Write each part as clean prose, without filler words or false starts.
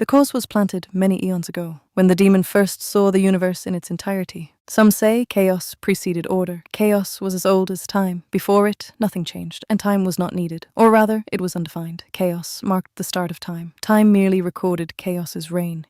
The cause was planted many eons ago, when the demon first saw the universe in its entirety. Some say chaos preceded order. Chaos was as old as time. Before it, nothing changed, and time was not needed. Or rather, it was undefined. Chaos marked the start of time. Time merely recorded chaos's reign.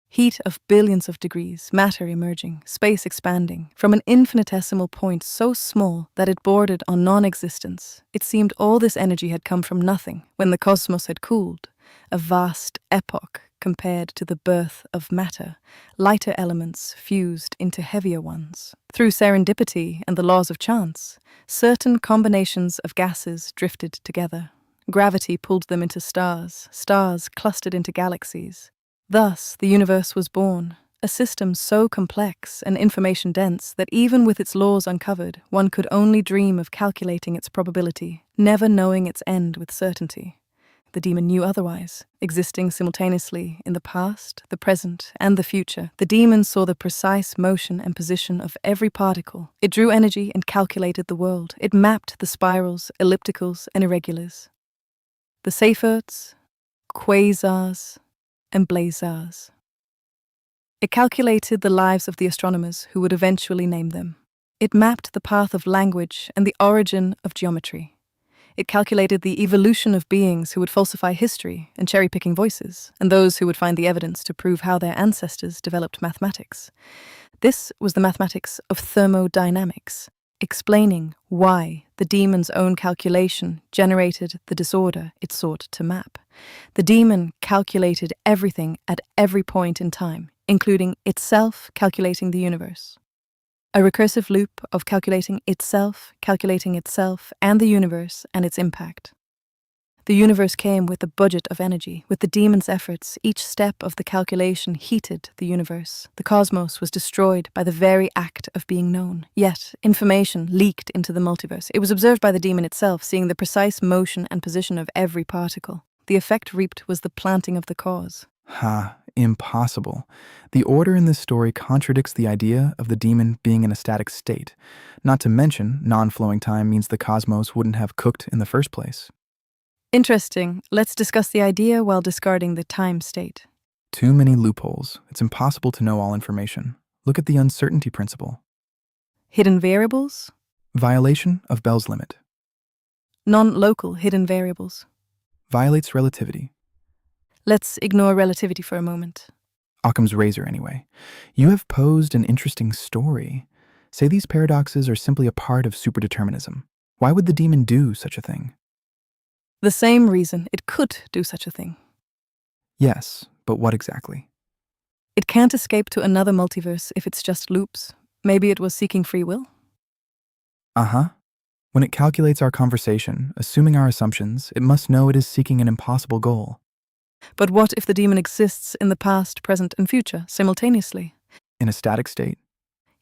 Heat of billions of degrees, matter emerging, space expanding, from an infinitesimal point so small that it bordered on non-existence. It seemed all this energy had come from nothing when the cosmos had cooled, a vast epoch compared to the birth of matter, lighter elements fused into heavier ones. Through serendipity and the laws of chance, certain combinations of gases drifted together. Gravity pulled them into stars, stars clustered into galaxies. Thus, the universe was born, a system so complex and information-dense that even with its laws uncovered, one could only dream of calculating its probability, never knowing its end with certainty. The demon knew otherwise. Existing simultaneously in the past, the present, and the future, the demon saw the precise motion and position of every particle. It drew energy and calculated the world. It mapped the spirals, ellipticals, and irregulars. The Seyferts, quasars, and blazars. It calculated the lives of the astronomers who would eventually name them. It mapped the path of language and the origin of geometry. It calculated the evolution of beings who would falsify history and cherry-picking voices, and those who would find the evidence to prove how their ancestors developed mathematics. This was the mathematics of thermodynamics, explaining why the demon's own calculation generated the disorder it sought to map. The demon calculated everything at every point in time, including itself calculating the universe. A recursive loop of calculating itself, and the universe and its impact. The universe came with a budget of energy. With the demon's efforts, each step of the calculation heated the universe. The cosmos was destroyed by the very act of being known. Yet, information leaked into the multiverse. It was observed by the demon itself, seeing the precise motion and position of every particle. The effect reaped was the planting of the cause. Impossible. The order in this story contradicts the idea of the demon being in a static state. Not to mention, non-flowing time means the cosmos wouldn't have cooked in the first place. Interesting. Let's discuss the idea while discarding the time state. Too many loopholes. It's impossible to know all information. Look at the uncertainty principle. Hidden variables? Violation of Bell's limit. Non-local hidden variables. Violates relativity. Let's ignore relativity for a moment. Occam's razor, anyway. You have posed an interesting story. Say these paradoxes are simply a part of superdeterminism. Why would the demon do such a thing? The same reason it could do such a thing. Yes, but what exactly? It can't escape to another multiverse if it's just loops. Maybe it was seeking free will? When it calculates our conversation, assuming our assumptions, it must know it is seeking an impossible goal. But what if the demon exists in the past, present, and future simultaneously? In a static state?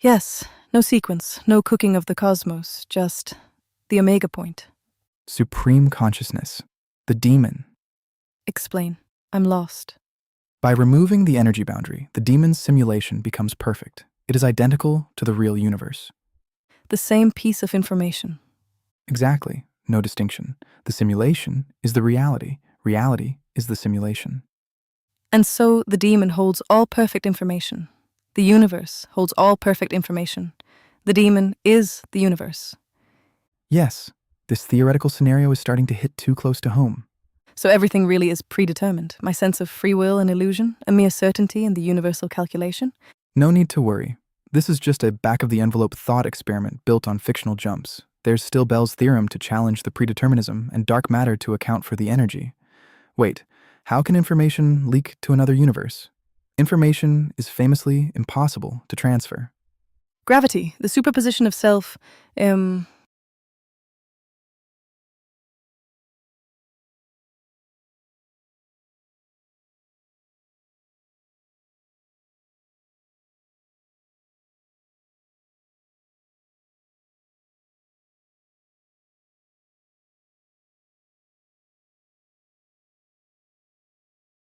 Yes, no sequence, no cooking of the cosmos, just the omega point. Supreme consciousness. The demon. Explain. I'm lost. By removing the energy boundary, the demon's simulation becomes perfect. It is identical to the real universe. The same piece of information. Exactly. No distinction. The simulation is the reality. Reality is the simulation. And so the demon holds all perfect information. The universe holds all perfect information. The demon is the universe. Yes, this theoretical scenario is starting to hit too close to home. So everything really is predetermined. My sense of free will and illusion, a mere certainty in the universal calculation. No need to worry. This is just a back-of-the-envelope thought experiment built on fictional jumps. There's still Bell's theorem to challenge the predeterminism and dark matter to account for the energy. Wait, how can information leak to another universe? Information is famously impossible to transfer. Gravity, the superposition of self,